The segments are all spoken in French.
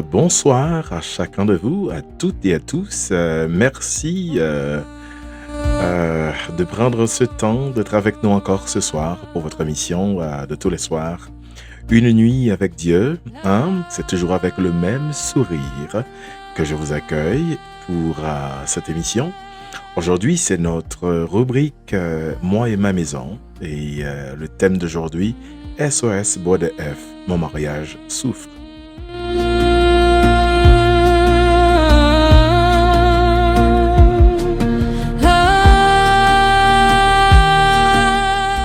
bonsoir à chacun de vous, à toutes et à tous. Merci de prendre ce temps d'être avec nous encore ce soir pour votre émission de tous les soirs. Une nuit avec Dieu, hein, c'est toujours avec le même sourire que je vous accueille pour cette émission. Aujourd'hui, c'est notre rubrique Moi et ma maison et le thème d'aujourd'hui, SOS Bois de F, mon mariage souffre.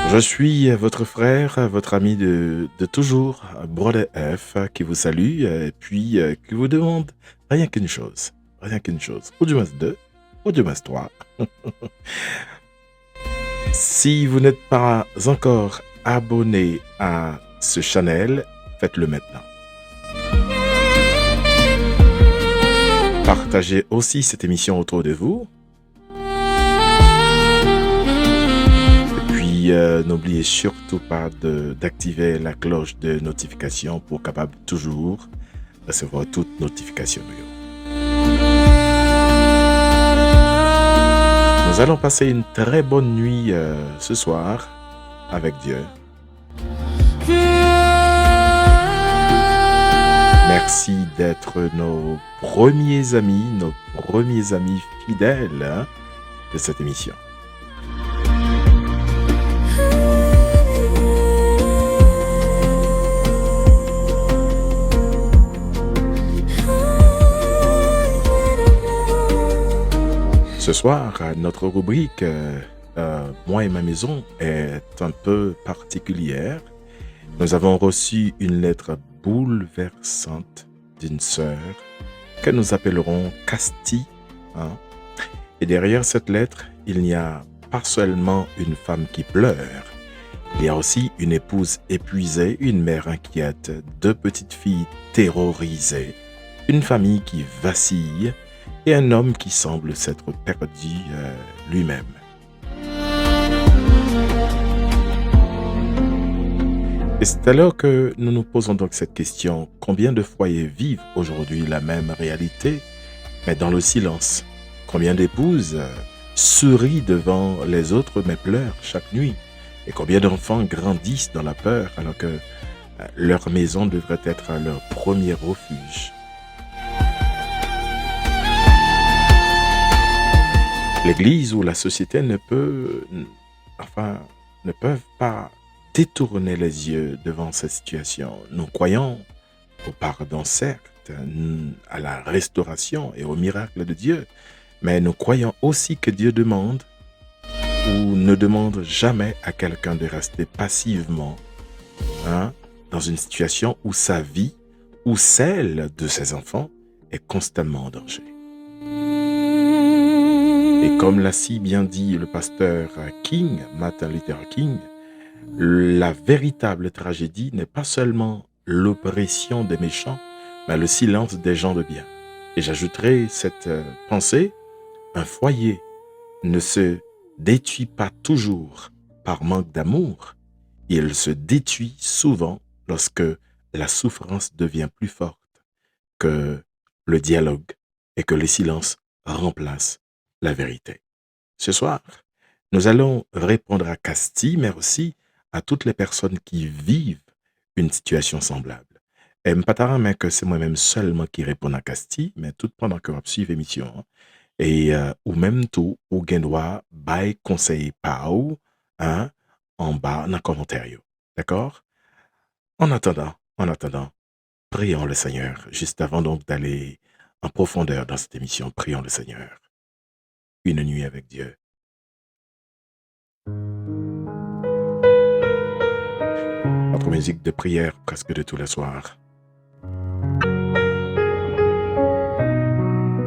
Je suis votre frère, votre ami de toujours, Brother F, qui vous salue et puis qui vous demande rien qu'une chose, ou du moins deux, ou du moins trois. Si vous n'êtes pas encore abonné à ce channel, faites-le maintenant. Partagez aussi cette émission autour de vous. N'oubliez surtout pas d'activer la cloche de notification pour capable toujours recevoir toutes notifications. Nous allons passer une très bonne nuit ce soir avec Dieu. Merci d'être nos premiers amis fidèles de cette émission. Ce soir, notre rubrique Moi et ma maison est un peu particulière. Nous avons reçu une lettre bouleversante d'une sœur que nous appellerons Casti. Hein? Et derrière cette lettre, il n'y a pas seulement une femme qui pleure. Il y a aussi une épouse épuisée, une mère inquiète, deux petites filles terrorisées, une famille qui vacille, et un homme qui semble s'être perdu lui-même. Et c'est alors que nous nous posons donc cette question, combien de foyers vivent aujourd'hui la même réalité, mais dans le silence? Combien d'épouses sourient devant les autres, mais pleurent chaque nuit? Et combien d'enfants grandissent dans la peur, alors que leur maison devrait être leur premier refuge? L'Église ou la société ne peuvent pas détourner les yeux devant cette situation. Nous croyons au pardon, certes, à la restauration et au miracle de Dieu, mais nous croyons aussi que Dieu demande ou ne demande jamais à quelqu'un de rester passivement dans une situation où sa vie ou celle de ses enfants est constamment en danger. Et comme l'a si bien dit le pasteur King, Martin Luther King, la véritable tragédie n'est pas seulement l'oppression des méchants, mais le silence des gens de bien. Et j'ajouterai cette pensée, un foyer ne se détruit pas toujours par manque d'amour, il se détruit souvent lorsque la souffrance devient plus forte que le dialogue et que le silence remplace la vérité. Ce soir, nous allons répondre à Casti, mais aussi à toutes les personnes qui vivent une situation semblable. Et m'patara mais que c'est moi-même seulement qui réponds à Casti, mais tout pendant que vous suivez l'émission. Et ou même tout, ou gen droit bail conseil pao, en bas dans le commentaire. D'accord? En attendant, prions le Seigneur. Juste avant donc d'aller en profondeur dans cette émission, prions le Seigneur. Une nuit avec Dieu. Notre musique de prière presque de tous les soirs.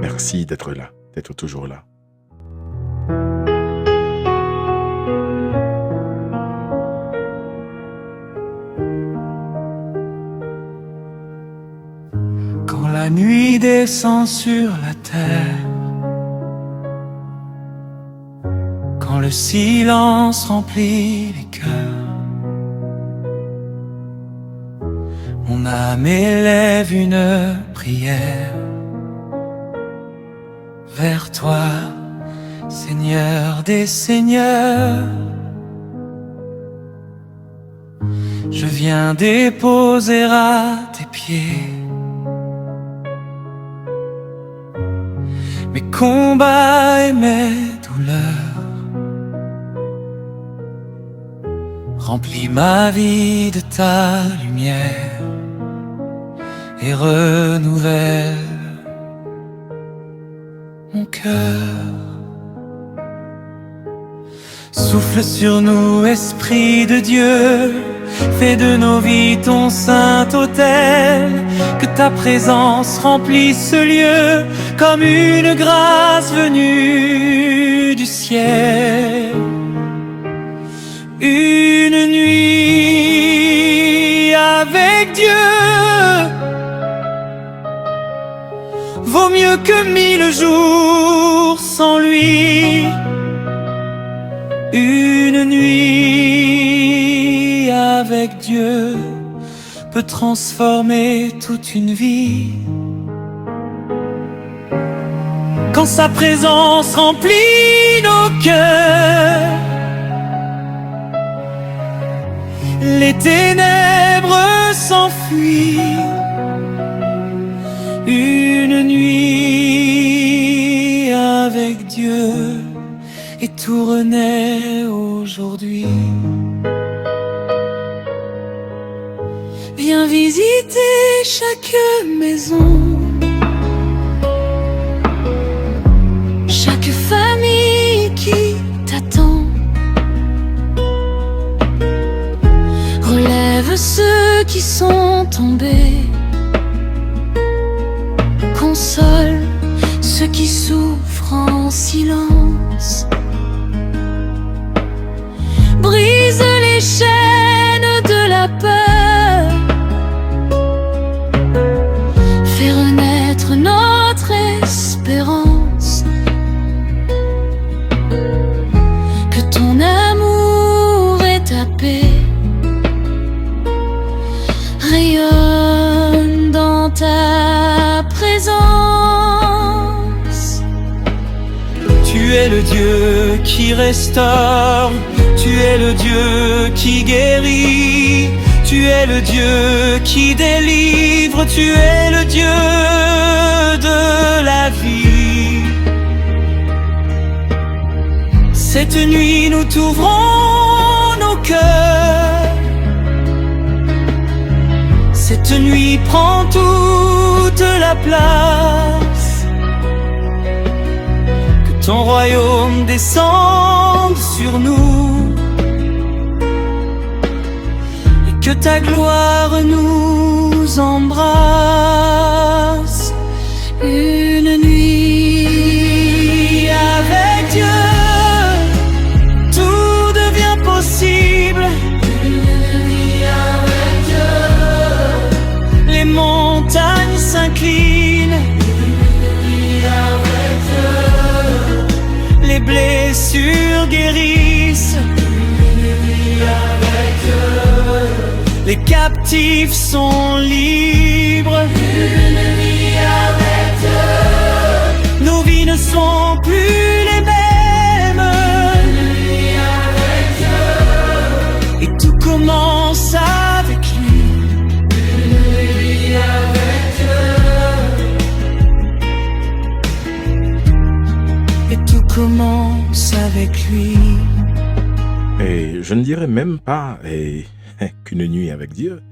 Merci d'être là, d'être toujours là. Quand la nuit descend sur la terre, quand le silence remplit les cœurs, Mon âme élève une prière vers toi, Seigneur des Seigneurs. Je viens déposer à tes pieds mes combats et mes douleurs. Remplis ma vie de ta lumière et renouvelle mon cœur. Souffle sur nous, Esprit de Dieu, fais de nos vies ton saint autel. Que ta présence remplisse ce lieu comme une grâce venue du ciel. Une nuit avec Dieu vaut mieux que 1000 jours sans lui. Une nuit avec Dieu peut transformer toute une vie. Quand sa présence remplit nos cœurs, les ténèbres s'enfuient. Une nuit avec Dieu et tout renaît aujourd'hui. Viens visiter chaque maison, chaque famille qui t'attend. Relève ceux qui sont tombés, console ceux qui souffrent en silence. Brise les chaînes de la peur, fais renaître notre espérance. Que ton amour et ta paix rayonnent dans ta présence. Tu es le Dieu qui restaure, tu es le Dieu qui guérit, tu es le Dieu qui délivre, tu es le Dieu de la vie. Cette nuit nous t'ouvrons nos cœurs, cette nuit prend toute la place. Que ton royaume descende sur nous, que ta gloire nous embrasse. Une nuit avec Dieu, tout devient possible. Une nuit avec Dieu, les montagnes s'inclinent. Une nuit avec Dieu, les blessures guérissent. Une nuit avec Dieu, les captifs sont libres. Une nuit avec Dieu, nos vies ne sont plus les mêmes. Une nuit avec Dieu, et tout commence avec lui. Une nuit avec Dieu, et tout commence avec lui. Et je ne dirais même pas qu'une nuit avec Dieu,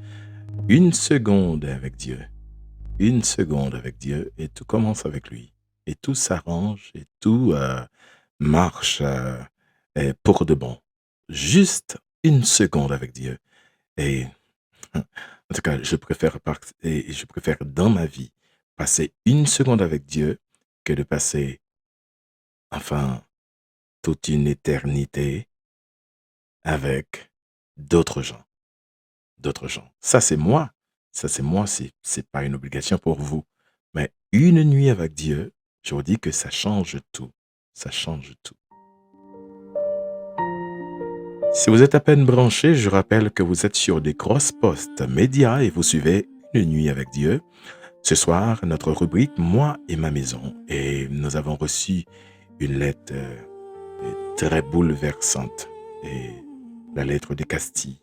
une seconde avec Dieu. Une seconde avec Dieu et tout commence avec lui. Et tout s'arrange et tout marche pour de bon. Juste une seconde avec Dieu. Et en tout cas, je préfère dans ma vie passer une seconde avec Dieu que de passer, enfin, toute une éternité avec d'autres gens. D'autres gens. Ça, c'est moi. Ça, c'est moi. C'est pas une obligation pour vous. Mais une nuit avec Dieu, je vous dis que ça change tout. Ça change tout. Si vous êtes à peine branché, je rappelle que vous êtes sur des grosses postes médias et vous suivez Une nuit avec Dieu. Ce soir, notre rubrique Moi et ma maison. Et nous avons reçu une lettre très bouleversante. Et la lettre de Castille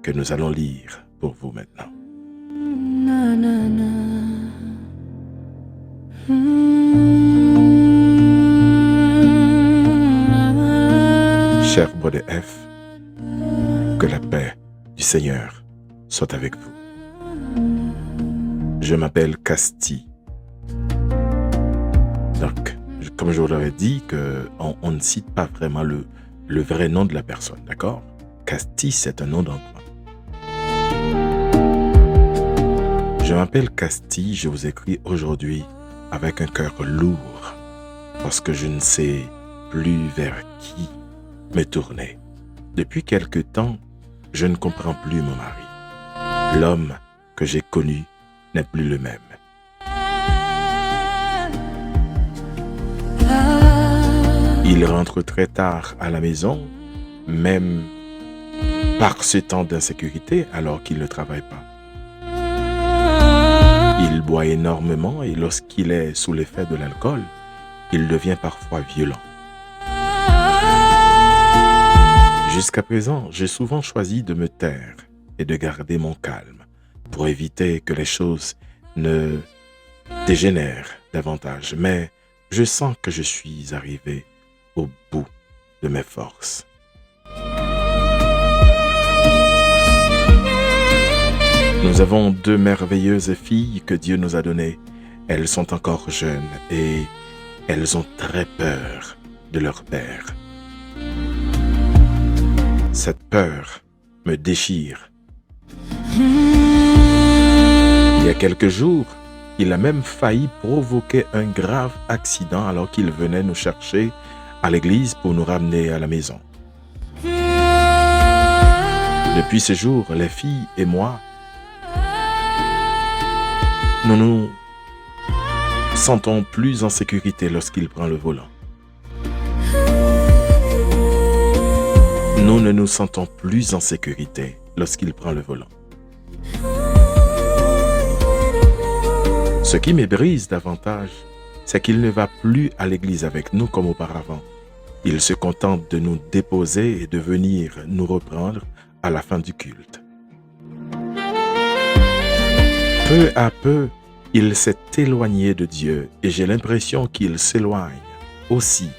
que nous allons lire pour vous maintenant. Na, na, na. Cher Brother F, que la paix du Seigneur soit avec vous. Je m'appelle Castille. Donc, comme je vous l'avais dit, on ne cite pas vraiment le vrai nom de la personne, d'accord? Castille, c'est un nom d'emprunt. Je m'appelle Castille, je vous écris aujourd'hui avec un cœur lourd, parce que je ne sais plus vers qui me tourner. Depuis quelque temps, je ne comprends plus mon mari. L'homme que j'ai connu n'est plus le même. Il rentre très tard à la maison, même par ce temps d'insécurité alors qu'il ne travaille pas. Il boit énormément et lorsqu'il est sous l'effet de l'alcool, il devient parfois violent. Jusqu'à présent, j'ai souvent choisi de me taire et de garder mon calme pour éviter que les choses ne dégénèrent davantage. Mais je sens que je suis arrivé au bout de mes forces. Nous avons 2 merveilleuses filles que Dieu nous a données. Elles sont encore jeunes et elles ont très peur de leur père. Cette peur me déchire. Il y a quelques jours, il a même failli provoquer un grave accident alors qu'il venait nous chercher à l'église pour nous ramener à la maison. Depuis ce jour, les filles et moi, nous nous sentons plus en sécurité lorsqu'il prend le volant. Nous ne nous sentons plus en sécurité lorsqu'il prend le volant. Ce qui me brise davantage, c'est qu'il ne va plus à l'église avec nous comme auparavant. Il se contente de nous déposer et de venir nous reprendre à la fin du culte. Peu à peu, il s'est éloigné de Dieu et j'ai l'impression qu'il s'éloigne aussi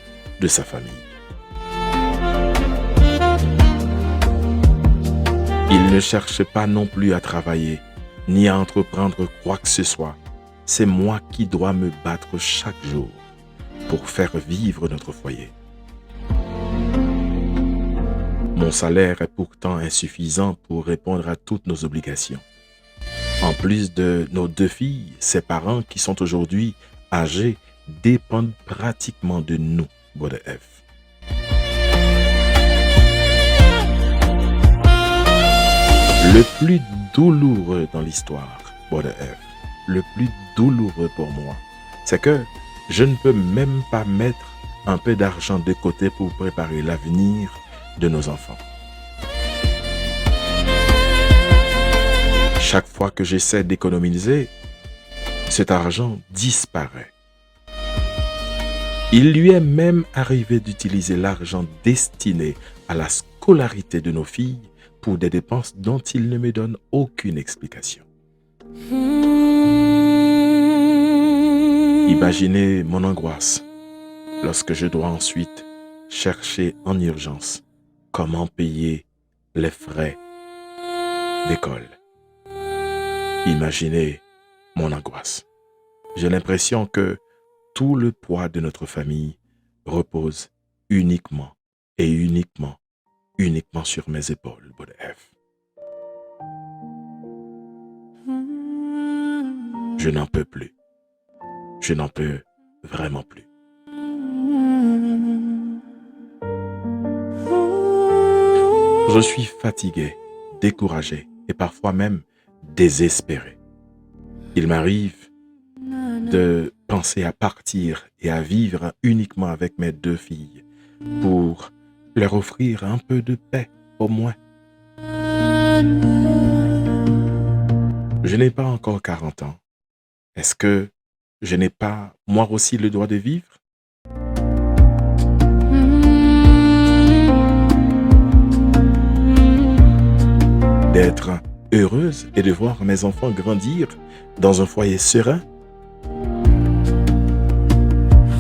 de sa famille. Il ne cherche pas non plus à travailler, ni à entreprendre quoi que ce soit. C'est moi qui dois me battre chaque jour pour faire vivre notre foyer. Mon salaire est pourtant insuffisant pour répondre à toutes nos obligations. En plus de nos 2 filles, ses parents qui sont aujourd'hui âgés dépendent pratiquement de nous, Brother F. Le plus douloureux dans l'histoire, Brother F, le plus douloureux pour moi, c'est que je ne peux même pas mettre un peu d'argent de côté pour préparer l'avenir de nos enfants. Chaque fois que j'essaie d'économiser, cet argent disparaît. Il lui est même arrivé d'utiliser l'argent destiné à la scolarité de nos filles pour des dépenses dont il ne me donne aucune explication. Imaginez mon angoisse lorsque je dois ensuite chercher en urgence comment payer les frais d'école. Imaginez mon angoisse. J'ai l'impression que tout le poids de notre famille repose uniquement sur mes épaules, Brother F. Je n'en peux plus. Je n'en peux vraiment plus. Je suis fatigué, découragé et parfois même désespéré. Il m'arrive de penser à partir et à vivre uniquement avec mes 2 filles pour leur offrir un peu de paix pour moi. Je n'ai pas encore 40 ans. Est-ce que je n'ai pas, moi aussi, le droit de vivre? D'être heureuse et de voir mes enfants grandir dans un foyer serein?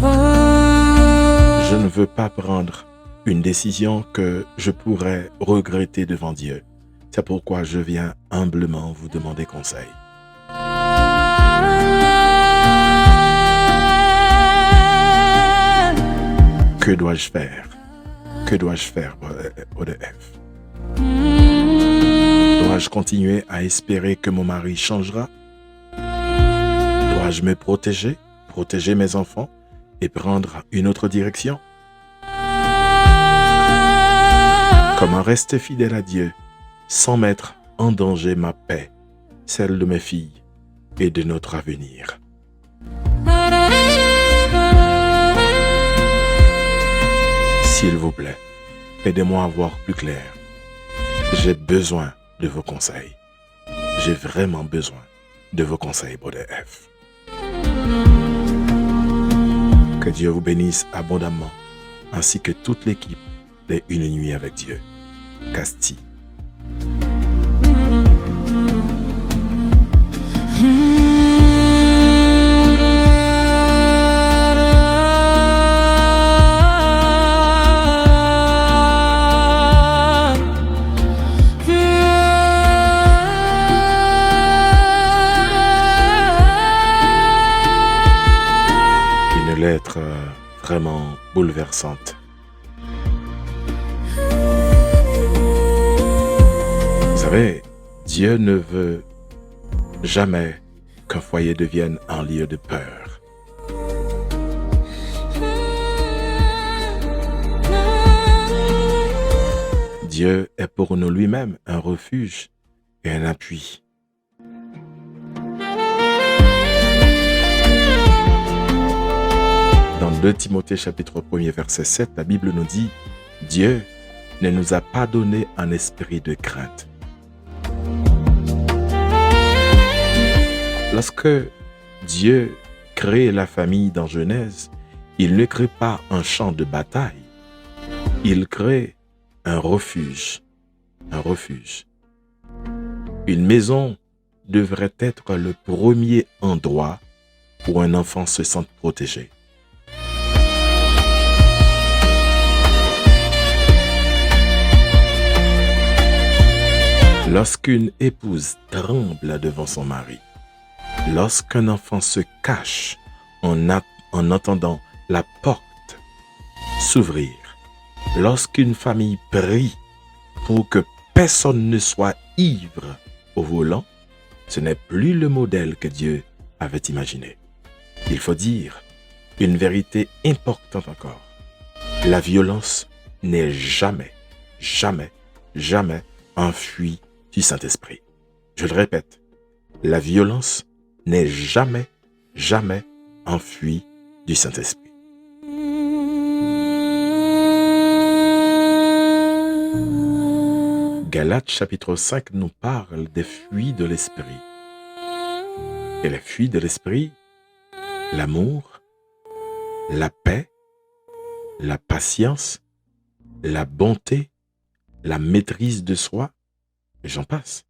Je ne veux pas prendre une décision que je pourrais regretter devant Dieu. C'est pourquoi je viens humblement vous demander conseil. Que dois-je faire? Que dois-je faire, ODF? Dois-je continuer à espérer que mon mari changera? Dois-je me protéger mes enfants et prendre une autre direction? Comment rester fidèle à Dieu sans mettre en danger ma paix, celle de mes filles et de notre avenir? S'il vous plaît, aidez-moi à voir plus clair. J'ai besoin de vos conseils. J'ai vraiment besoin de vos conseils, Brother F. Que Dieu vous bénisse abondamment, ainsi que toute l'équipe de Une Nuit avec Dieu. Casti. Une lettre vraiment bouleversante. Vous savez, Dieu ne veut jamais qu'un foyer devienne un lieu de peur. Dieu est pour nous lui-même un refuge et un appui. Dans 2 Timothée chapitre 1er verset 7, la Bible nous dit « Dieu ne nous a pas donné un esprit de crainte. » Lorsque Dieu crée la famille dans Genèse, il ne crée pas un champ de bataille, il crée un refuge. Un refuge. Une maison devrait être le premier endroit où un enfant se sente protégé. Lorsqu'une épouse tremble devant son mari, lorsqu'un enfant se cache en entendant la porte s'ouvrir, lorsqu'une famille prie pour que personne ne soit ivre au volant, ce n'est plus le modèle que Dieu avait imaginé. Il faut dire une vérité importante encore. La violence n'est jamais, jamais, jamais un fruit du Saint-Esprit. Je le répète, la violence n'est jamais, jamais un fruit du Saint-Esprit. Galates chapitre 5 nous parle des fruits de l'Esprit. Et les fruits de l'Esprit, l'amour, la paix, la patience, la bonté, la maîtrise de soi, et j'en passe.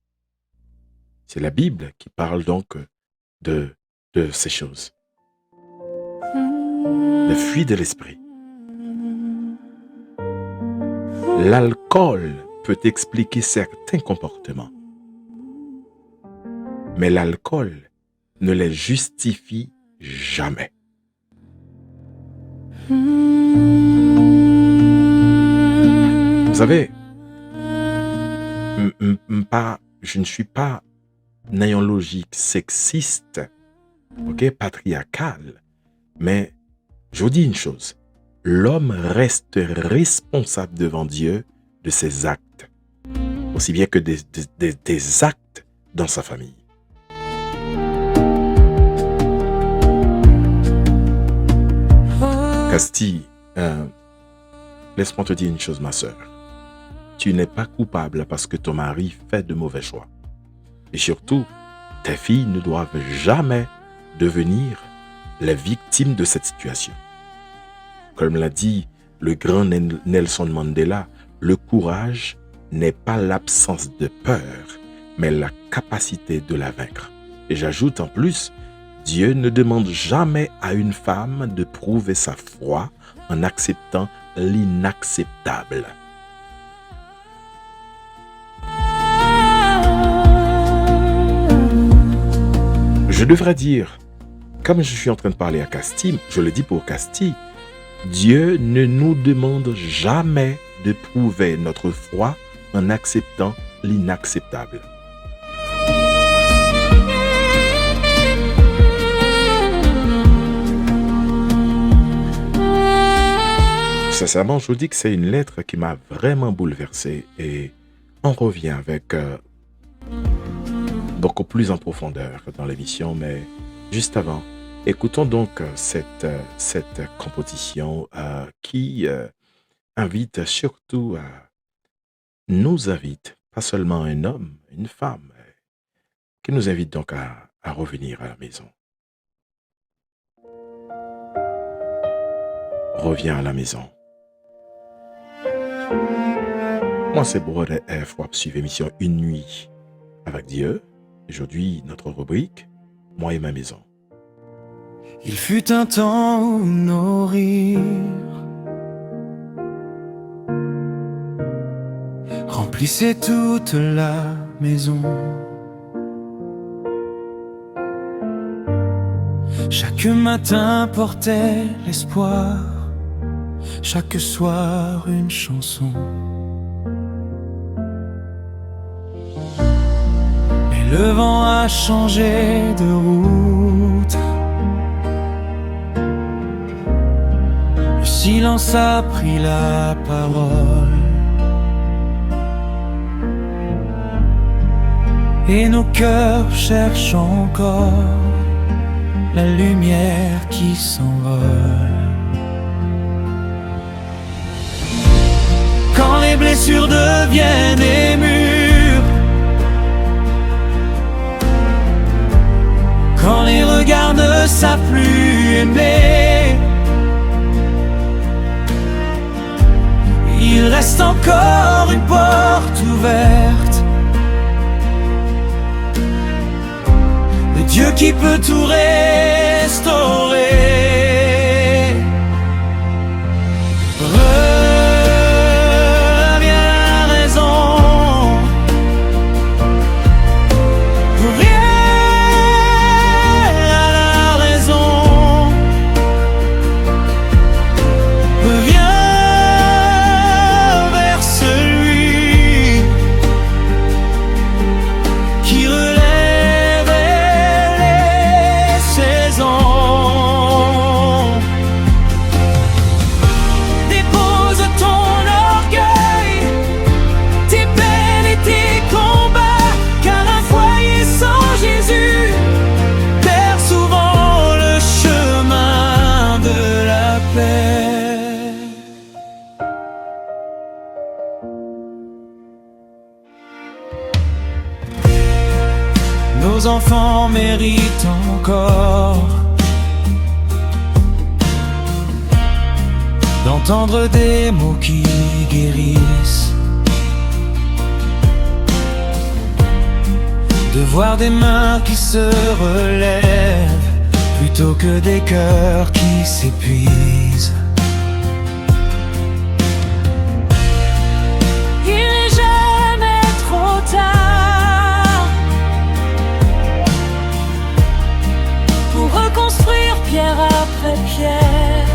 C'est la Bible qui parle donc de ces choses. Les fruits de l'esprit. L'alcool peut expliquer certains comportements, mais l'alcool ne les justifie jamais. Vous savez, je ne suis pas n'ayant logique sexiste, patriarcale, mais je vous dis une chose, l'homme reste responsable devant Dieu de ses actes, aussi bien que des actes dans sa famille. Casti, laisse-moi te dire une chose, ma sœur. tu n'es pas coupable parce que ton mari fait de mauvais choix. Et surtout, tes filles ne doivent jamais devenir les victimes de cette situation. Comme l'a dit le grand Nelson Mandela, le courage n'est pas l'absence de peur, mais la capacité de la vaincre. Et j'ajoute en plus, Dieu ne demande jamais à une femme de prouver sa foi en acceptant l'inacceptable. Je devrais dire, comme je suis en train de parler à Casti, je le dis pour Casti, Dieu ne nous demande jamais de prouver notre foi en acceptant l'inacceptable. Sincèrement, je vous dis que c'est une lettre qui m'a vraiment bouleversé et on revient avec beaucoup plus en profondeur dans l'émission, mais juste avant, écoutons donc cette composition qui invite surtout, nous invite, pas seulement un homme, une femme, qui nous invite donc à revenir à la maison. Reviens à la maison. Moi, c'est Brother F. Wap suivez l'émission Une nuit avec Dieu. Aujourd'hui, notre rubrique, moi et ma maison. Il fut un temps où nos rires remplissaient toute la maison. Chaque matin portait l'espoir, chaque soir une chanson. Mais le vent a changé de route, le silence a pris la parole, et nos cœurs cherchent encore la lumière qui s'envole. Quand les blessures deviennent des murs, quand les regards ne savent plus aimer, il reste encore une porte ouverte, le Dieu qui peut tout restaurer. Nos enfants méritent encore d'entendre des mots qui guérissent, de voir des mains qui se relèvent plutôt que des cœurs qui s'épuisent. Il n'est jamais trop tard pour reconstruire pierre après pierre.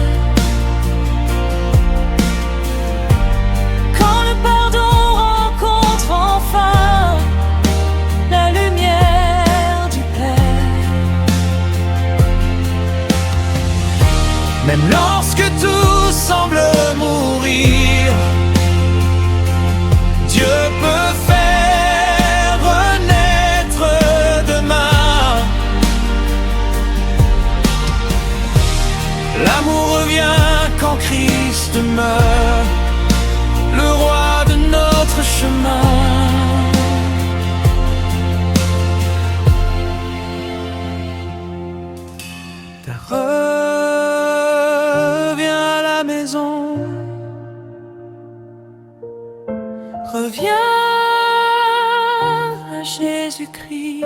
Quand le pardon rencontre enfin la lumière du Père. Même lorsque Jésus-Christ.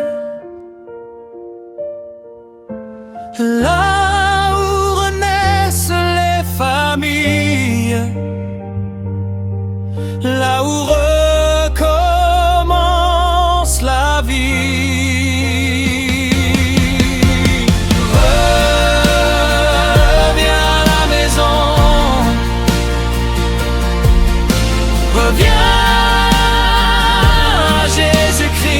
Là où renaissent les familles, là où recommence la vie. Reviens à la maison, reviens à Jésus-Christ.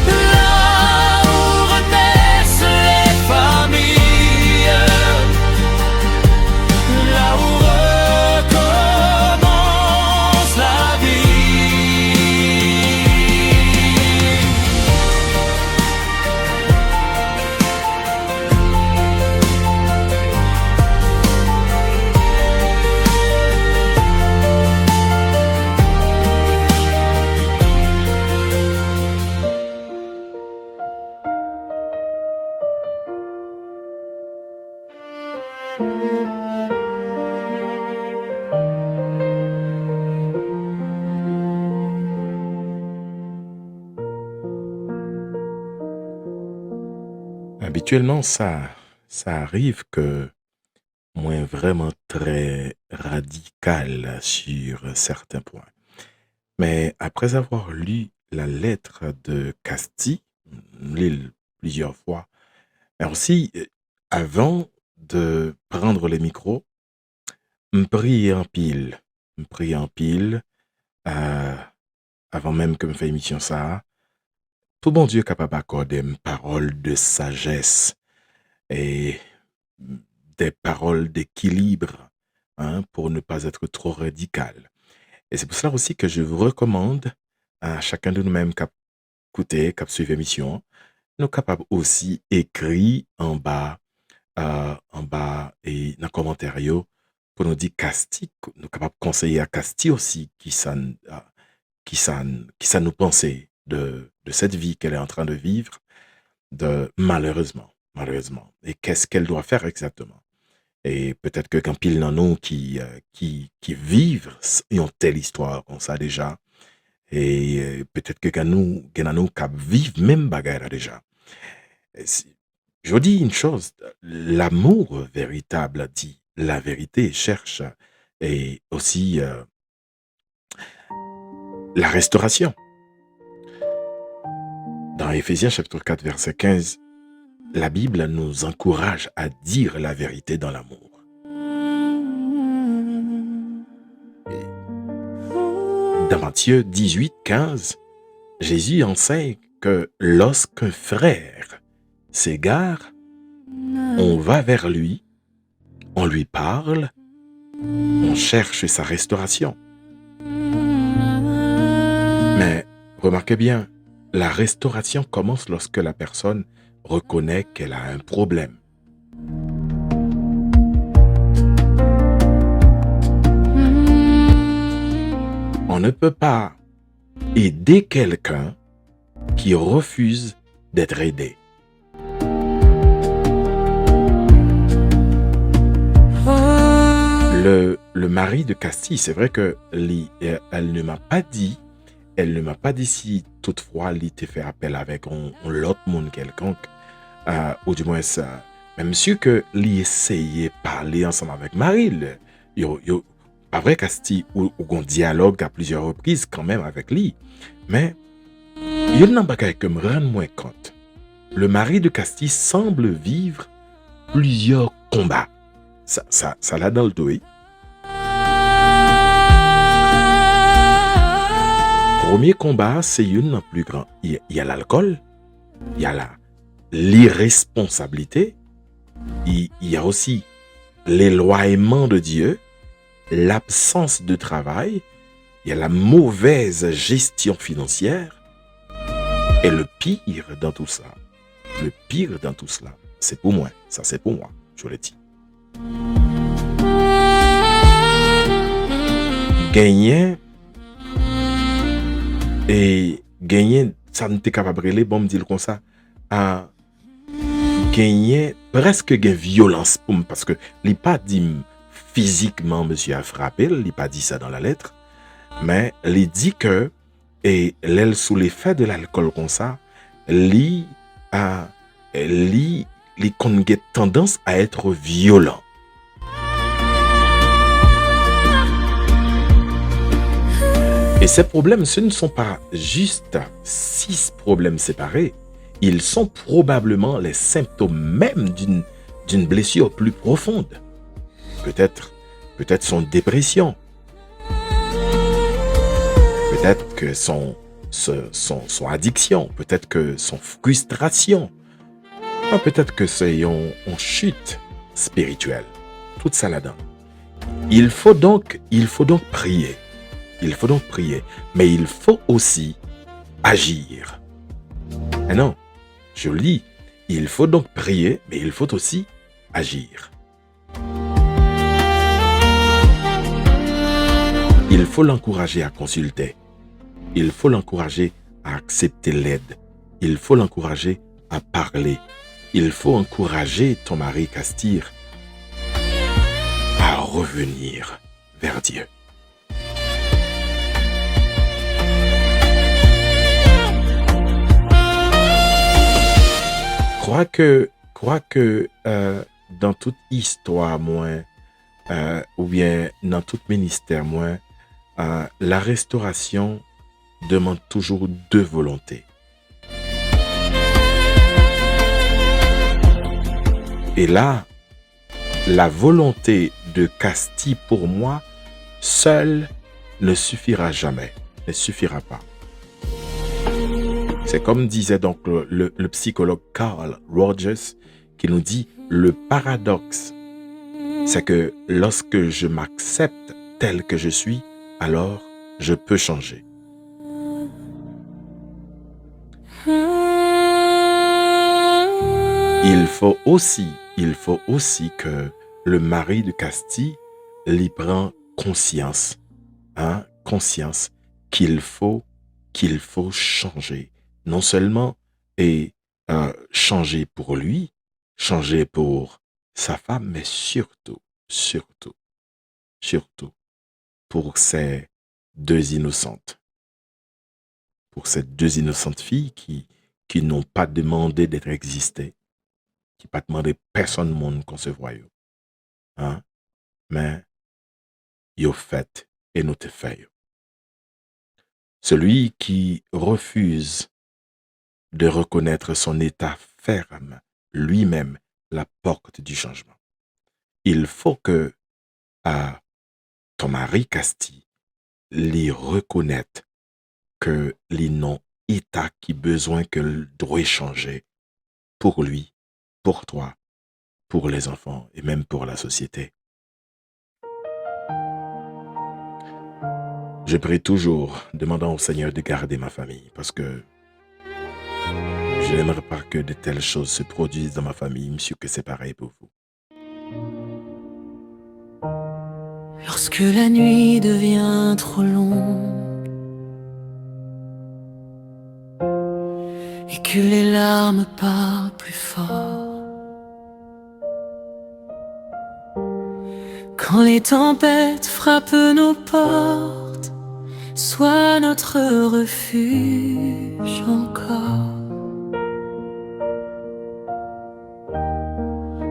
Là où renaissent les familles, là où recommence la vie. Habituellement, ça arrive que moins vraiment très radical sur certains points. Mais après avoir lu la lettre de Casti, lu plusieurs fois, mais aussi avant de prendre le micro, me prier en pile, euh, avant même que me fasse émission ça, tout bon Dieu capable d'accorder une parole de sagesse et des paroles d'équilibre, hein, pour ne pas être trop radical. Et c'est pour cela aussi que je vous recommande à chacun de nous-mêmes qui écouter, qui suivre l'émission, nous capables aussi écrire en bas et dans les commentaires yo, pour nous dire Casti, nous capables conseiller à Casti aussi qui ça nous pensait de cette vie qu'elle est en train de vivre, malheureusement. Et qu'est-ce qu'elle doit faire exactement? Et peut-être que quand pile dans nous qui vivent une telle histoire comme ça déjà, et peut-être que quand nous qui vivent même bagarre là déjà. Je dis une chose, l'amour véritable dit la vérité cherche et aussi la restauration. Dans Éphésiens chapitre 4 verset 15, la Bible nous encourage à dire la vérité dans l'amour. Dans Matthieu 18, 15, Jésus enseigne que lorsqu'un frère s'égare, on va vers lui, on lui parle, on cherche sa restauration. Mais remarquez bien, la restauration commence lorsque la personne reconnaît qu'elle a un problème. On ne peut pas aider quelqu'un qui refuse d'être aidé. Le mari de Casti, c'est vrai que elle ne m'a pas dit si toutefois il t'a fait appel avec l'autre monde quelconque, ou du moins ça. Même sûr que il essayait de parler ensemble avec Marie. Pas vrai Casti ou un dialogue à plusieurs reprises quand même avec lui. Mais il y a un bagage que me rend moins compte. Le mari de Casti semble vivre plusieurs combats. Ça l'a dans le dos. Premier combat, c'est une plus grand. Il y a l'alcool, il y a l'irresponsabilité, il y a aussi l'éloignement de Dieu, l'absence de travail, il y a la mauvaise gestion financière. Et le pire dans tout ça, c'est pour moi. Ça, c'est pour moi, je le dis. Gagner, ça ne t'est capable de bon me dire comme ça, à gagner presque une violence pour parce que il pas dit physiquement monsieur a frappé, il pas dit ça dans la lettre, Mais il dit que, et l'aile sous l'effet de l'alcool comme ça, lui a tendance à être violent. Et ces problèmes, ce ne sont pas juste 6 problèmes séparés. Ils sont probablement les symptômes même d'une blessure plus profonde. Peut-être son dépression. Peut-être que son addiction. Peut-être que son frustration. Peut-être que c'est une chute spirituelle. Tout ça là-dedans. Il faut donc prier. Il faut donc prier. Mais il faut aussi agir. Et non, je le dis, il faut donc prier, mais il faut aussi agir. Il faut l'encourager à consulter. Il faut l'encourager à accepter l'aide. Il faut l'encourager à parler. Il faut encourager ton mari Castir à revenir vers Dieu. Crois que dans toute histoire, ou bien dans tout ministère, la restauration demande toujours 2 volontés. Et là, la volonté de Casti pour moi, seule ne suffira jamais, ne suffira pas. C'est comme disait donc le psychologue Carl Rogers qui nous dit le paradoxe, c'est que lorsque je m'accepte tel que je suis, alors je peux changer. Il faut aussi que le mari de Casti lui prend conscience, conscience qu'il faut changer. Non seulement changer pour lui, changer pour sa femme, mais surtout pour ces 2 innocentes. Pour ces 2 innocentes filles qui n'ont pas demandé d'être existées, qui n'ont pas demandé personne au monde qu'on se voie. Mais ils ont fait et nous te fait. Celui qui refuse de reconnaître son état ferme lui-même la porte du changement. Il faut que ton mari Casti lui reconnaisse que les non état qui besoin que doit changer pour lui, pour toi, pour les enfants et même pour la société. Je prie toujours, demandant au Seigneur de garder ma famille, parce que je n'aimerais pas que de telles choses se produisent dans ma famille, monsieur, que c'est pareil pour vous. Lorsque la nuit devient trop longue et que les larmes parlent plus fort, quand les tempêtes frappent nos portes, sois notre refuge encore.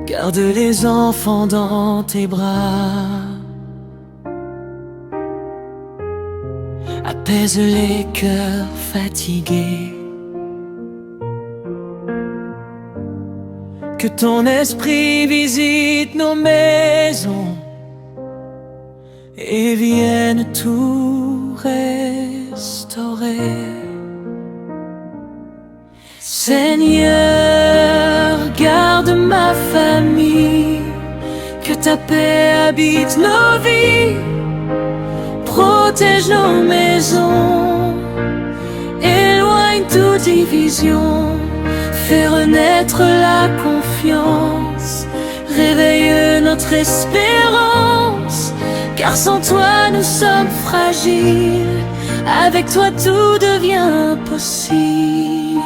Garde les enfants dans tes bras, apaise les cœurs fatigués. Que ton esprit visite nos maisons et vienne tout restaurer. Seigneur, garde ma famille, que ta paix habite nos vies. Protège nos maisons, éloigne toute division. Fais renaître la confiance, réveille notre espérance. Car sans toi nous sommes fragiles, avec toi tout devient possible.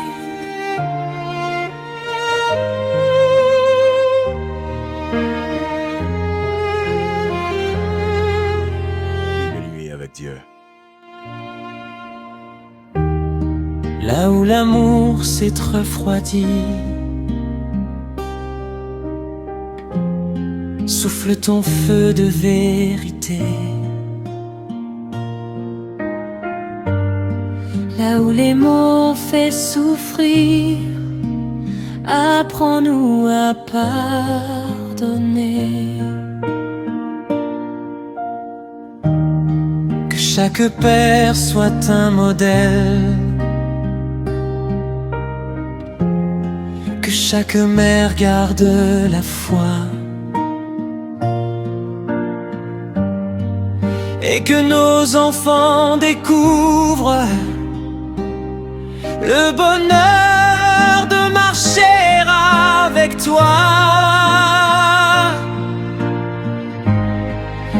Une nuit avec Dieu. là où l'amour s'est refroidi. Souffle ton feu de vérité, là où les mots fait souffrir, apprends-nous à pardonner. Que chaque père soit un modèle, que chaque mère garde la foi, et que nos enfants découvrent le bonheur de marcher avec toi.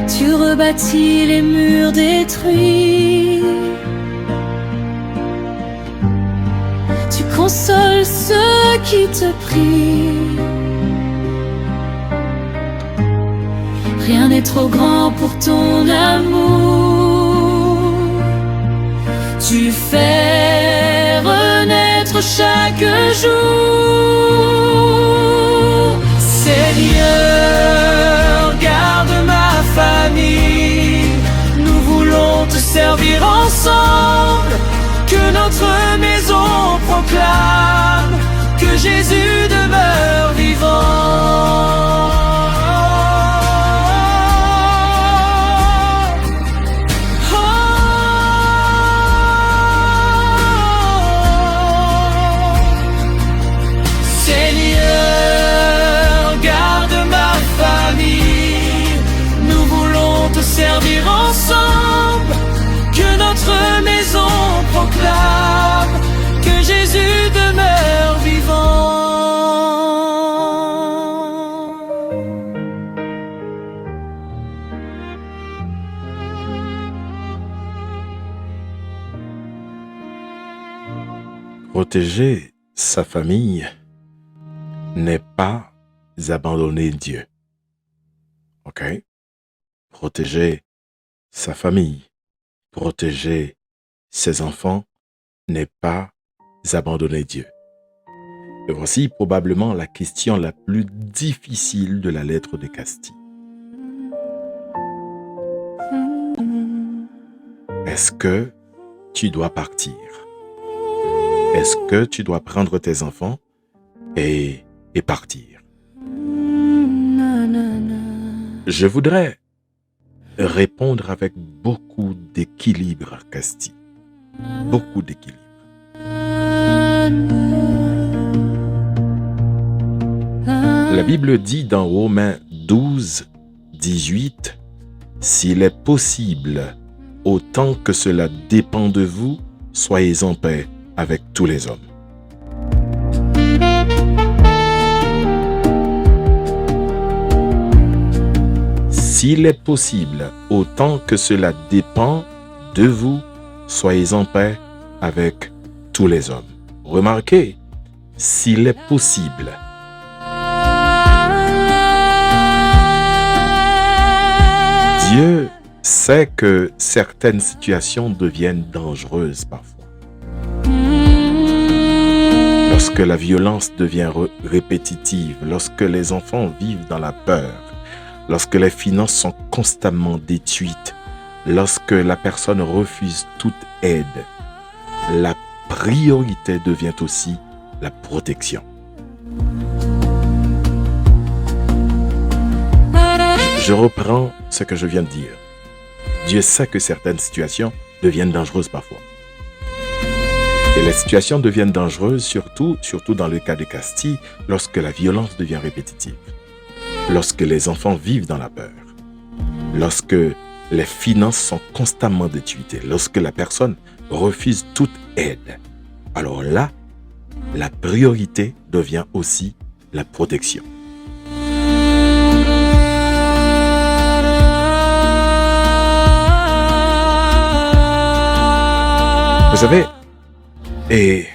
Tu rebâtis les murs détruits, tu consoles ceux qui te prient. Rien n'est trop grand pour ton amour. Tu fais renaître chaque jour. Seigneur, garde ma famille. Nous voulons te servir ensemble. Que notre maison proclame que Jésus demeure vivant. Servir ensemble, que notre maison proclame que Jésus demeure vivant. Protéger sa famille n'est pas abandonner Dieu. OK? Protéger sa famille, protéger ses enfants n'est pas abandonner Dieu. Et voici probablement la question la plus difficile de la lettre de Castille. Est-ce que tu dois partir? Est-ce que tu dois prendre tes enfants et partir? Je voudrais répondre avec beaucoup d'équilibre, Castille. Beaucoup d'équilibre. La Bible dit dans Romains 12, 18, « S'il est possible, autant que cela dépend de vous, soyez en paix avec tous les hommes. » S'il est possible, autant que cela dépend de vous, soyez en paix avec tous les hommes. Remarquez, s'il est possible. Dieu sait que certaines situations deviennent dangereuses parfois. Lorsque la violence devient répétitive, lorsque les enfants vivent dans la peur, lorsque les finances sont constamment détruites, lorsque la personne refuse toute aide, la priorité devient aussi la protection. Je reprends ce que je viens de dire. Dieu sait que certaines situations deviennent dangereuses parfois. Et les situations deviennent dangereuses surtout dans le cas de Castille, lorsque la violence devient répétitive. Lorsque les enfants vivent dans la peur, lorsque les finances sont constamment détruites, lorsque la personne refuse toute aide, alors là, la priorité devient aussi la protection. Vous savez, et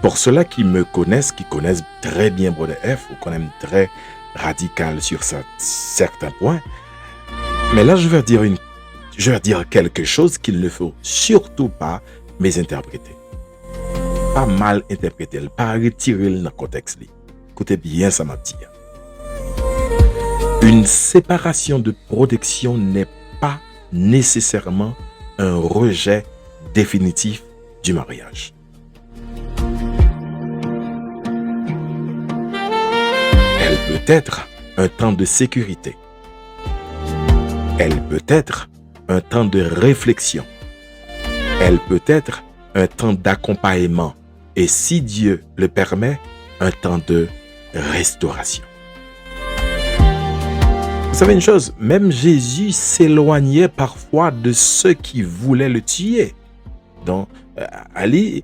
pour ceux-là qui me connaissent, qui connaissent très bien Brother F, ou qu'on aime très radical sur certains points, mais là je vais dire quelque chose qu'il ne faut surtout pas mésinterpréter. pas mal interpréter, pas retirer dans le contexte. Écoutez bien ça m'a dit. Une séparation de protection n'est pas nécessairement un rejet définitif du mariage. Elle peut être un temps de sécurité. Elle peut être un temps de réflexion. Elle peut être un temps d'accompagnement. Et si Dieu le permet, un temps de restauration. Vous savez une chose, même Jésus s'éloignait parfois de ceux qui voulaient le tuer. Donc, allez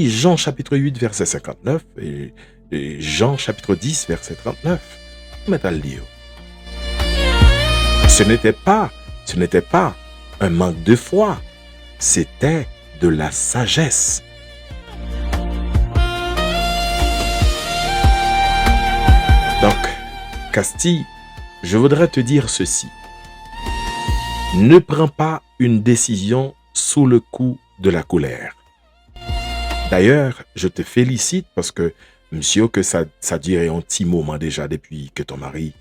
Jean chapitre 8, verset 59 et Jean chapitre 10, verset 39. Mettez le lire. Ce n'était pas un manque de foi, c'était de la sagesse. Donc, Castille, je voudrais te dire ceci. Ne prends pas une décision sous le coup de la colère. D'ailleurs, je te félicite parce que, monsieur, que ça dirait un petit moment déjà depuis que ton mari,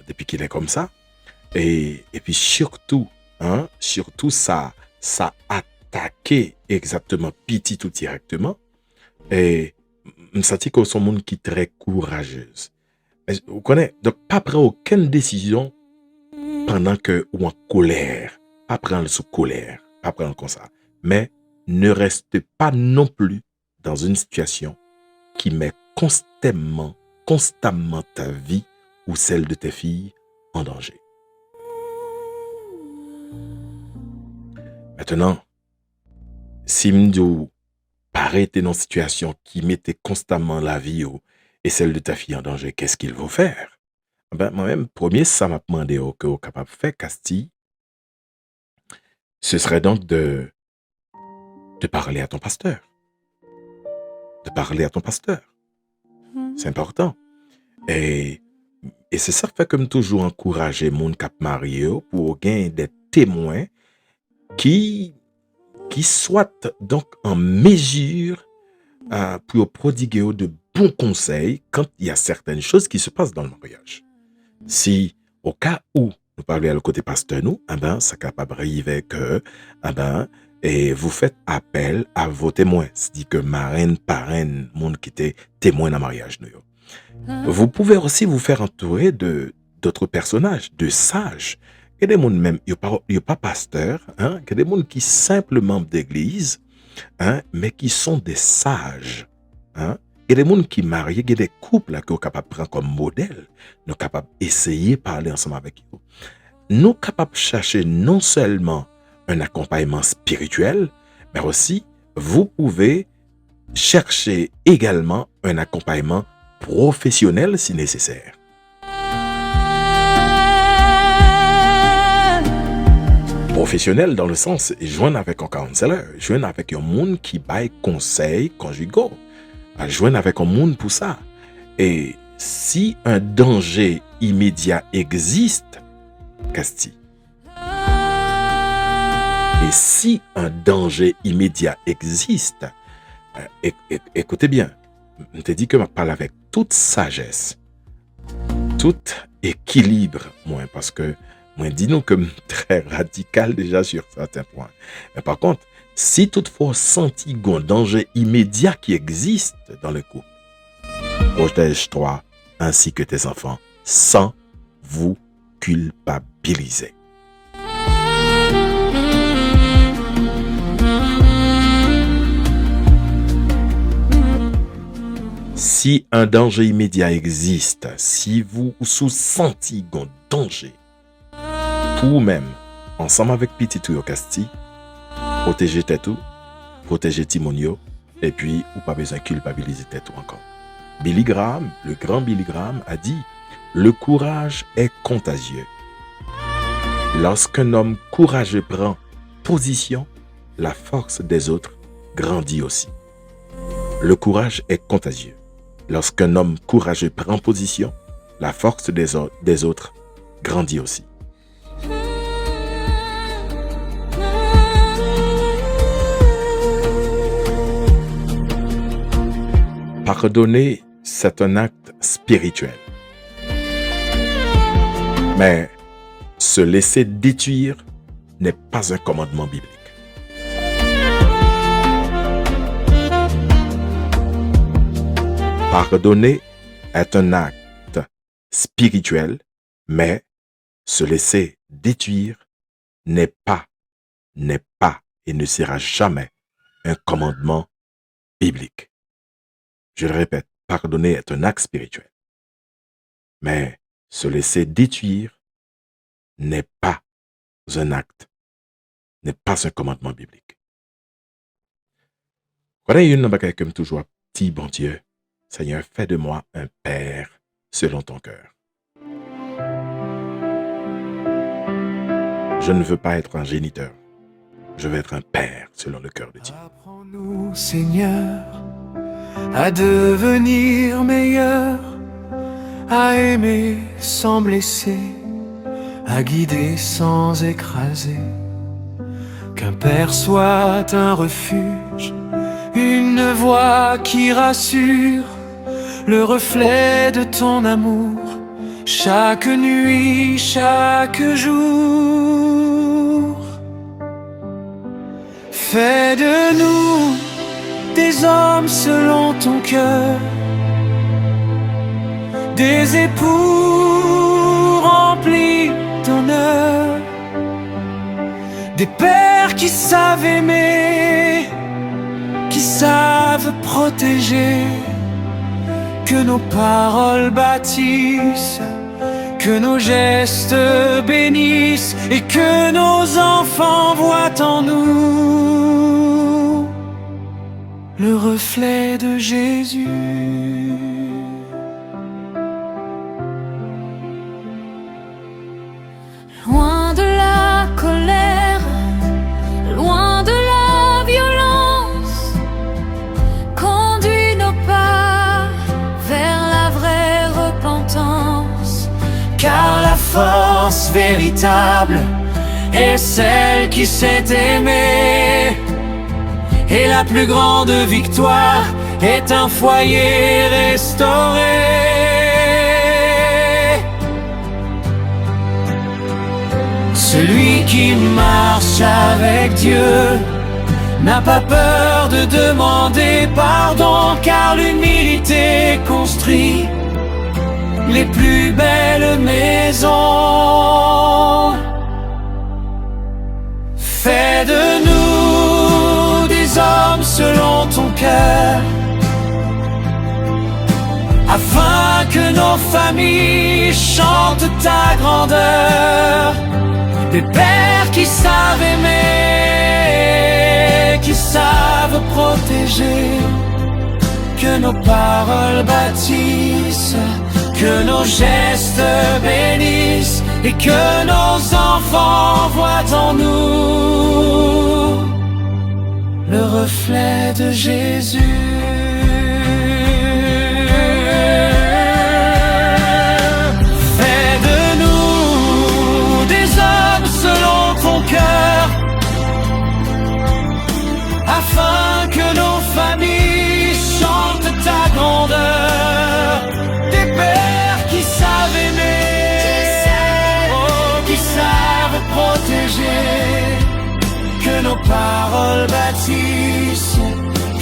depuis qu'il est comme ça. Et puis surtout, ça attaqué exactement petit tout directement. Et je sens que c'est un monde qui est très courageuse. Vous connaissez, donc pas prendre aucune décision pendant que ou en colère, pas prendre sous colère, pas prendre comme ça. Mais ne reste pas non plus dans une situation qui met constamment ta vie ou celle de tes filles en danger. Maintenant, si m'dou paraît dans une situation qui mettait constamment la vie et celle de ta fille en danger, qu'est-ce qu'il faut faire? Moi-même, premier, ça m'a demandé que vous capable de faire, Castille. Ce serait donc de parler à ton pasteur. De parler à ton pasteur. C'est important. Et c'est ça fait comme toujours encourager mon cap marié pour gagner des témoins qui soient donc en mesure pour prodiguer de bons conseils quand il y a certaines choses qui se passent dans le mariage. Si au cas où nous parlons à le côté pasteur nous, ça capable arriver que et vous faites appel à vos témoins, c'est-à-dire que marraine, parraine, monde qui était témoin dans le mariage nous. Vous pouvez aussi vous faire entourer d'autres personnages, de sages. Il y a des gens même, il n'y a pas pasteur, il y a des gens qui sont simplement d'église, mais qui sont des sages. Il y a des gens qui marient, il y a des couples qui sont capables de prendre comme modèle, nous sommes capables d'essayer de parler ensemble avec eux. Nous sommes capables de chercher non seulement un accompagnement spirituel, mais aussi vous pouvez chercher également un accompagnement professionnel si nécessaire. Professionnel dans le sens, joindre avec un counselor, joindre avec un monde qui baille conseil conjugaux, joindre avec un monde pour ça. Et si un danger immédiat existe, Castille. Et si un danger immédiat existe, écoutez bien, je te dis que je parle avec toute sagesse, tout équilibre, moi, parce que moi, dis-nous que très radical déjà sur certains points. Mais par contre, si toutefois senti un danger immédiat qui existe dans le couple, protège-toi ainsi que tes enfants sans vous culpabiliser. Si un danger immédiat existe, si vous sous-sentez un danger, vous-même, ensemble avec Petit Touyo Casti, protégez tête, protégez Timonio, et puis, ou pas besoin de culpabiliser tête encore. Billy Graham, le grand Billy Graham, a dit, le courage est contagieux. Lorsqu'un homme courageux prend position, la force des autres grandit aussi. Le courage est contagieux. Lorsqu'un homme courageux prend position, la force des autres grandit aussi. Pardonner, c'est un acte spirituel. Mais se laisser détruire n'est pas un commandement biblique. Pardonner est un acte spirituel, mais se laisser détruire n'est pas et ne sera jamais un commandement biblique. Je le répète, pardonner est un acte spirituel, mais se laisser détruire n'est pas un acte, n'est pas un commandement biblique. Voilà une bagaille comme toujours, petit bon Dieu, Seigneur, fais de moi un père selon ton cœur. Je ne veux pas être un géniteur, je veux être un père selon le cœur de Dieu. Apprends-nous, Seigneur, à devenir meilleurs, à aimer sans blesser, à guider sans écraser. Qu'un père soit un refuge, une voix qui rassure, le reflet de ton amour, chaque nuit, chaque jour. Fais de nous des hommes selon ton cœur, des époux remplis d'honneur, des pères qui savent aimer, qui savent protéger. Que nos paroles bâtissent, que nos gestes bénissent, et que nos enfants voient en nous le reflet de Jésus. Loin de la colère, loin de la violence, conduis nos pas vers la vraie repentance. Car la force véritable est celle qui s'est aimée, et la plus grande victoire est un foyer restauré. Celui qui marche avec Dieu n'a pas peur de demander pardon, car l'humilité construit les plus belles maisons. Fais de nous des hommes selon ton cœur, afin que nos familles chantent ta grandeur. Des pères qui savent aimer, qui savent protéger. Que nos paroles bâtissent, que nos gestes bénissent, et que nos enfants voient en nous le reflet de Jésus. Fais de nous des hommes selon ton cœur, afin que nos familles chantent ta grandeur. Des pères qui savent aimer, oh, qui savent protéger. Que nos paroles bâtissent,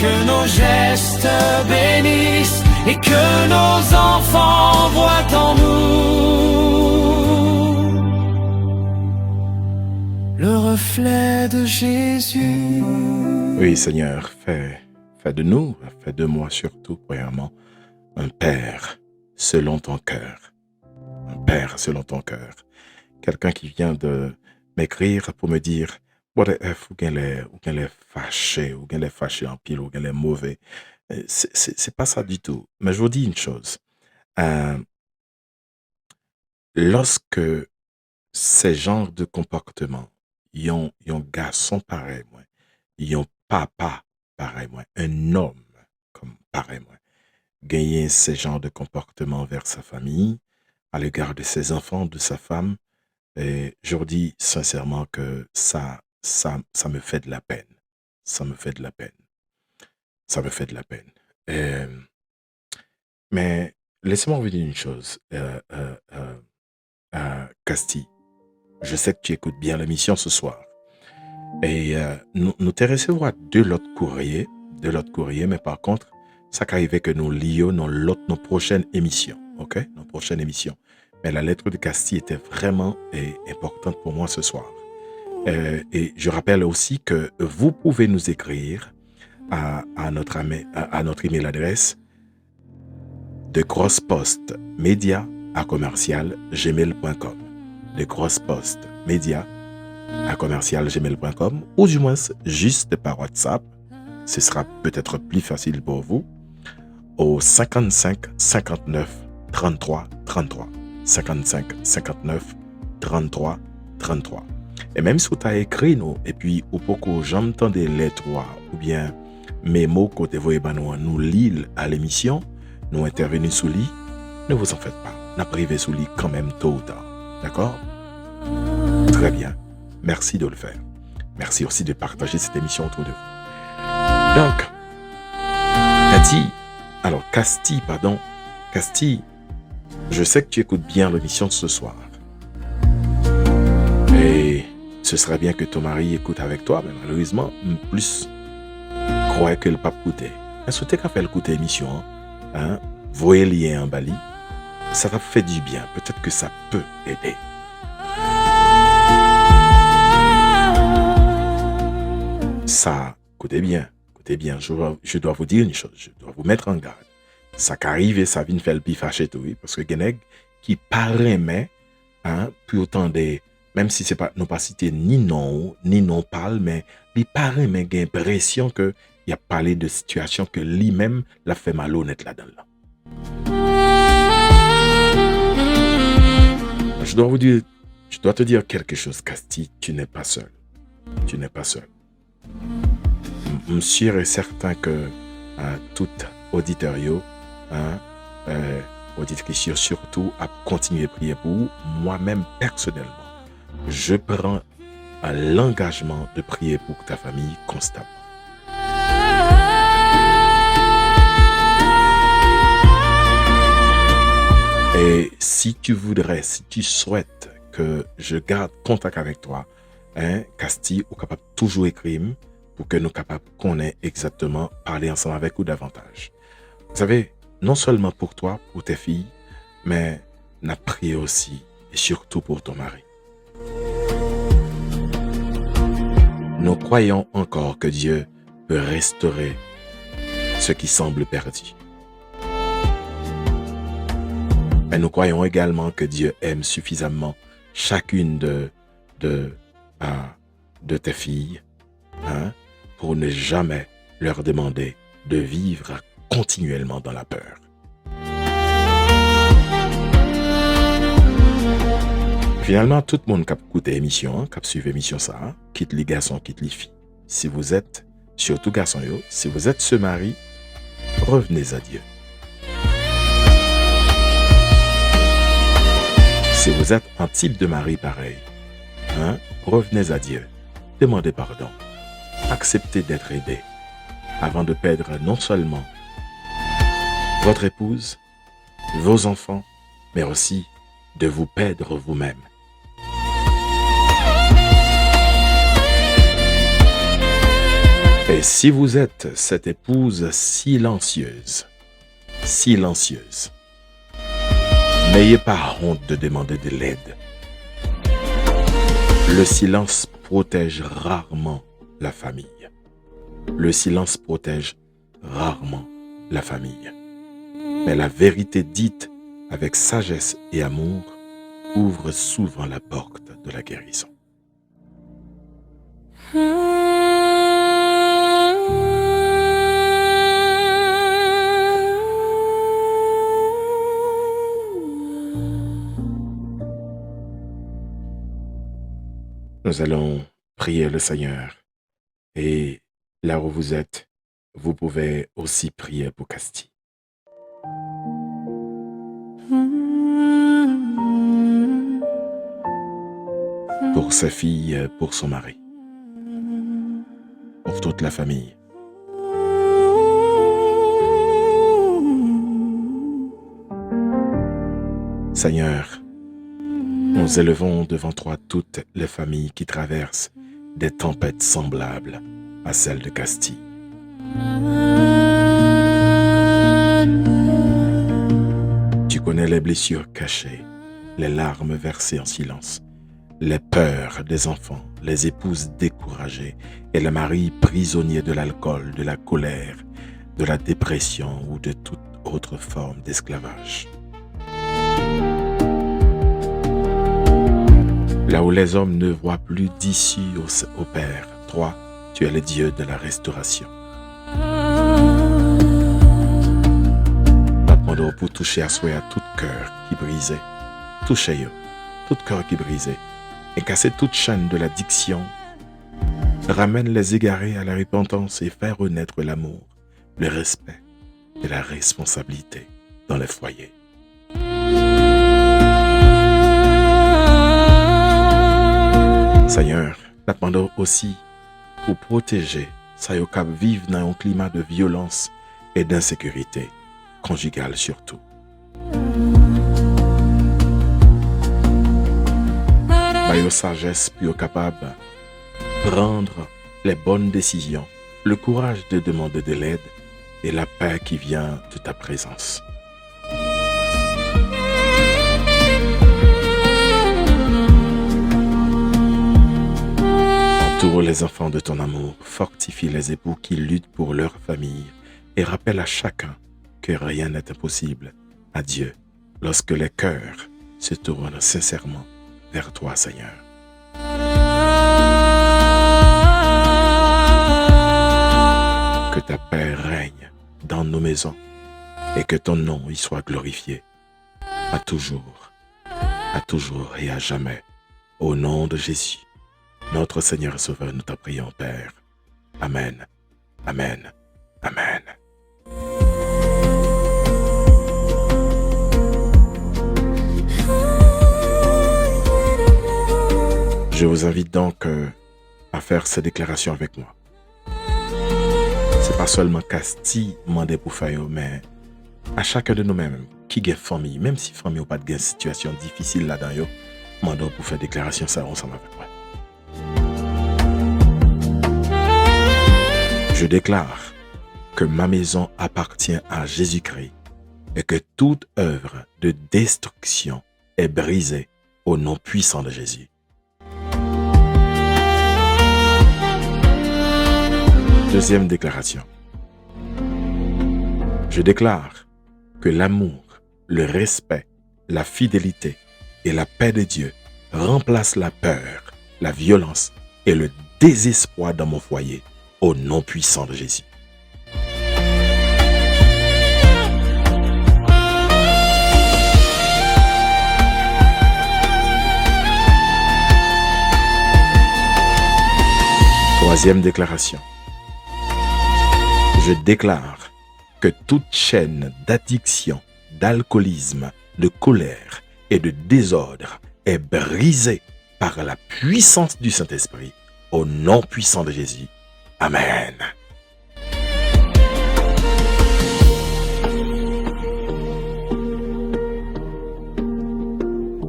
que nos gestes bénissent, et que nos enfants voient en nous le reflet de Jésus. Oui, Seigneur, fais de nous, fais de moi surtout, premièrement, un père selon ton cœur. Un père selon ton cœur. Quelqu'un qui vient de m'écrire pour me dire, ou qu'elle est fâchée, ou qu'elle est fâchée en pile, ou qu'elle est mauvais. C'est pas ça du tout. Mais je vous dis une chose. Lorsque ces genres de comportements, ils ont garçon pareil, moi, ils ont papa pareil, moi, un homme comme pareil, moi, gagner ces genres de comportements vers sa famille, à l'égard de ses enfants, de sa femme, et je vous dis sincèrement que ça me fait de la peine. Ça me fait de la peine. Ça me fait de la peine. Mais laissez-moi vous dire une chose, Casti. Je sais que tu écoutes bien l'émission ce soir. Et nous te recevrons de l'autre courrier, mais par contre, ça qu'arrive que nous lions dans nos prochaines émissions, ok? Nos prochaines émissions. Mais la lettre de Casti était vraiment importante pour moi ce soir. Et je rappelle aussi que vous pouvez nous écrire à notre email adresse de grosspostmedia@gmail.com. De grosspostmedia@gmail.com, ou du moins juste par WhatsApp. Ce sera peut-être plus facile pour vous au 55 59 33 33. 55 59 33 33. Et même si tu as écrit nous, et puis ou pourquoi j'entends des lettres ou bien mes mots côté vous et nous lire à l'émission, nous intervenir sous lit, ne vous en faites pas. N'a privé sous lit quand même tôt ou tard. D'accord? Très bien. Merci de le faire. Merci aussi de partager cette émission autour de vous. Donc, Casti, je sais que tu écoutes bien l'émission de ce soir. Et ce serait bien que ton mari écoute avec toi, mais malheureusement, plus croit que le pape écoutait. Est-ce que tu as fait écouter l'émission? Hein? Voyez le lien en Bali. Ça t'a fait du bien. Peut-être que ça peut aider. Ça, écoutez bien. Je dois vous dire une chose. Je dois vous mettre en garde. Ça qu'arrive et ça vient faire le pif fâché tout, oui, parce que Geneg qui paraît, mais, hein, puis autant des, même si c'est pas, non pas cité ni non parle, mais il paraît, mais j'ai l'impression que il a parlé de situation que lui-même l'a fait malhonnête là-dedans. Je dois te dire quelque chose, Casti, tu n'es pas seul. Tu n'es pas seul. Monsieur est certain que tout auditorio, auditrice surtout, a continué à prier pour vous. Moi-même, personnellement, je prends l'engagement de prier pour ta famille constamment. Et si tu souhaites que je garde contact avec toi, Casti, ou capable toujours écrire pour que nous capables qu'on ait exactement parler ensemble avec vous davantage. Vous savez, non seulement pour toi, pour tes filles, mais n'a prié aussi et surtout pour ton mari. Nous croyons encore que Dieu peut restaurer ce qui semble perdu. Mais nous croyons également que Dieu aime suffisamment chacune de tes filles, pour ne jamais leur demander de vivre continuellement dans la peur. Finalement, tout le monde qui a écouté l'émission, qui a suivi l'émission, ça, quitte les garçons, quitte les filles. Si vous êtes, surtout garçons, si vous êtes ce mari, revenez à Dieu. Si vous êtes un type de mari pareil, revenez à Dieu. Demandez pardon. Acceptez d'être aidé avant de perdre non seulement votre épouse, vos enfants, mais aussi de vous perdre vous-même. Et si vous êtes cette épouse silencieuse, n'ayez pas honte de demander de l'aide. Le silence protège rarement la famille. Le silence protège rarement la famille. Mais la vérité dite avec sagesse et amour ouvre souvent la porte de la guérison. Nous allons prier le Seigneur. Et là où vous êtes, vous pouvez aussi prier pour Casti. Pour sa fille, pour son mari. Pour toute la famille. Seigneur, nous élevons devant toi toutes les familles qui traversent des tempêtes semblables à celles de Castille. Tu connais les blessures cachées, les larmes versées en silence, les peurs des enfants, les épouses découragées et les maris prisonniers de l'alcool, de la colère, de la dépression ou de toute autre forme d'esclavage. Là où les hommes ne voient plus d'issue au Père, toi, tu es le Dieu de la restauration. Nous demandons pour toucher à soi à tout cœur qui brisait. Touchez-le, tout cœur qui brisait. Et casser toute chaîne de l'addiction. Ramène les égarés à la repentance et faire renaître l'amour, le respect et la responsabilité dans les foyers. Seigneur, nous demandons aussi pour protéger Sayokab vivre dans un climat de violence et d'insécurité, conjugale surtout. Bayo sagesse pour être capable de prendre les bonnes décisions, le courage de demander de l'aide et la paix qui vient de ta présence. Entoure les enfants de ton amour, fortifie les époux qui luttent pour leur famille et rappelle à chacun que rien n'est impossible à Dieu lorsque les cœurs se tournent sincèrement vers toi, Seigneur. Que ta paix règne dans nos maisons et que ton nom y soit glorifié à toujours et à jamais. Au nom de Jésus, notre Seigneur et Sauveur, nous t'en prions, Père. Amen, amen, amen. Je vous invite donc à faire ces déclarations avec moi. C'est pas seulement Castille mandé pour faire, mais à chacun de nous-mêmes qui gagne famille, même si famille ou pas de situation difficile là-dedans, mandons pour faire déclaration ça ensemble avec moi. Je déclare que ma maison appartient à Jésus-Christ et que toute œuvre de destruction est brisée au nom puissant de Jésus. Deuxième déclaration. Je déclare que l'amour, le respect, la fidélité et la paix de Dieu remplacent la peur, la violence et le désespoir dans mon foyer au nom puissant de Jésus. Troisième déclaration. Je déclare que toute chaîne d'addiction, d'alcoolisme, de colère et de désordre est brisée par la puissance du Saint-Esprit au nom puissant de Jésus. Amen.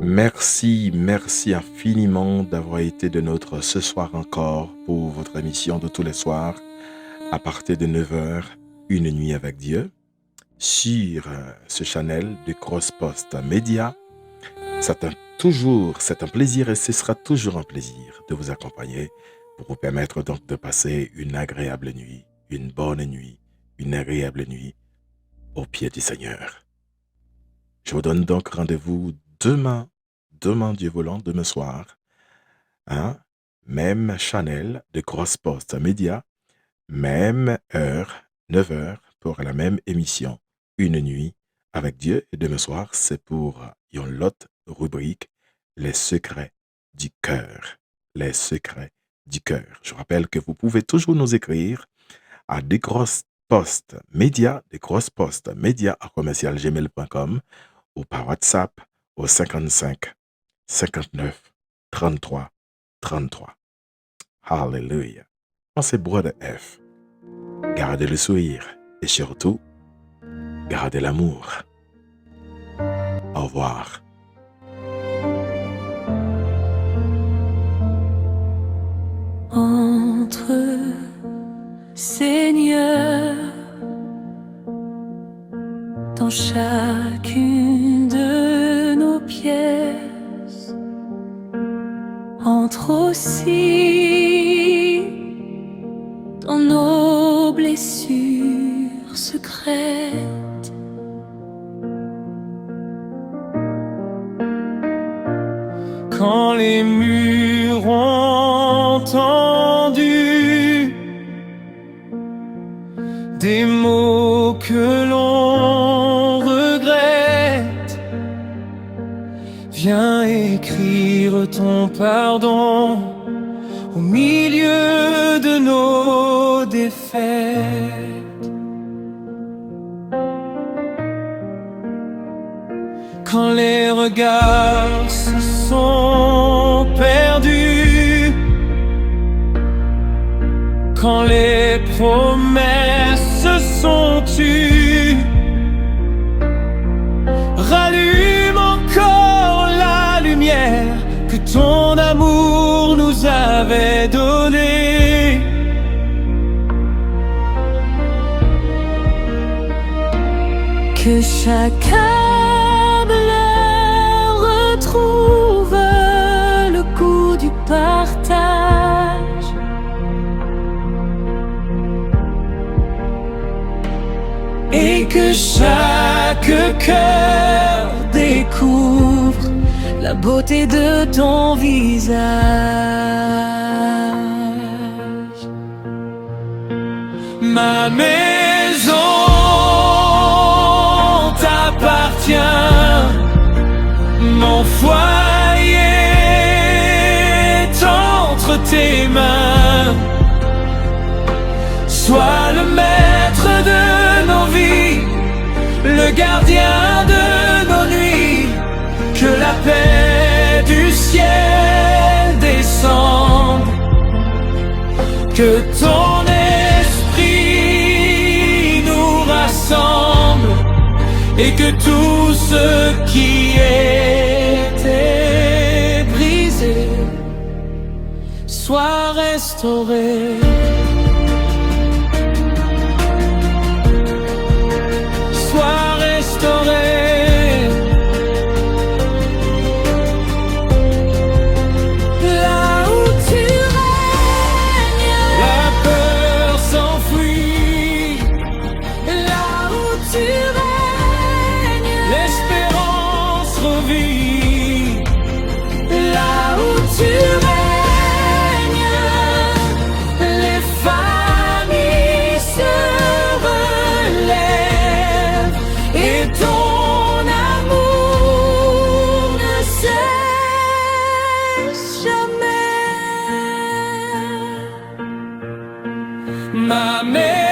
Merci infiniment d'avoir été de notre ce soir encore pour votre émission de tous les soirs à partir de 9h, une nuit avec Dieu, sur ce channel de Crosspost Média. C'est un plaisir et ce sera toujours un plaisir de vous accompagner pour vous permettre donc de passer une agréable nuit, une bonne nuit, une agréable nuit au pied du Seigneur. Je vous donne donc rendez-vous demain Dieu voulant, demain soir, même channel de Crosspost Média, même heure, 9h, pour la même émission, une nuit avec Dieu. Et demain soir, c'est pour une autre rubrique, les secrets du cœur. Les secrets du cœur. Je rappelle que vous pouvez toujours nous écrire à decrosspostmedia@gmail.com ou par WhatsApp au 55 59 33 33. Hallelujah. C'est Brother F. Gardez le sourire et surtout, gardez l'amour. Au revoir. entre eux, Seigneur, dans chacune de nos pièces, entre aussi dans nos blessures secrètes. Quand les murs ont entendu des mots que l'on regrette, viens écrire ton pardon au milieu de nos défaites. Quand les regards se sont perdus, quand les promesses se sont tues, rallume encore la lumière que ton amour nous avait donnée. Que chacun retrouve le goût du partage, et que chaque cœur découvre la beauté de ton visage. Ma maison t'appartient, mon foyer est entre tes mains. Sois le maître de nos vies, le gardien de nos nuits. Que la paix du ciel descende, que ton esprit nous rassemble, et que tout ce qui était brisé soit restauré. Soit restauré. Là où tu règnes, La peur s'enfuit. là où tu règnes, L'espérance revit. là où tu règnes, les familles se relèvent et ton amour ne cesse jamais. Ma mère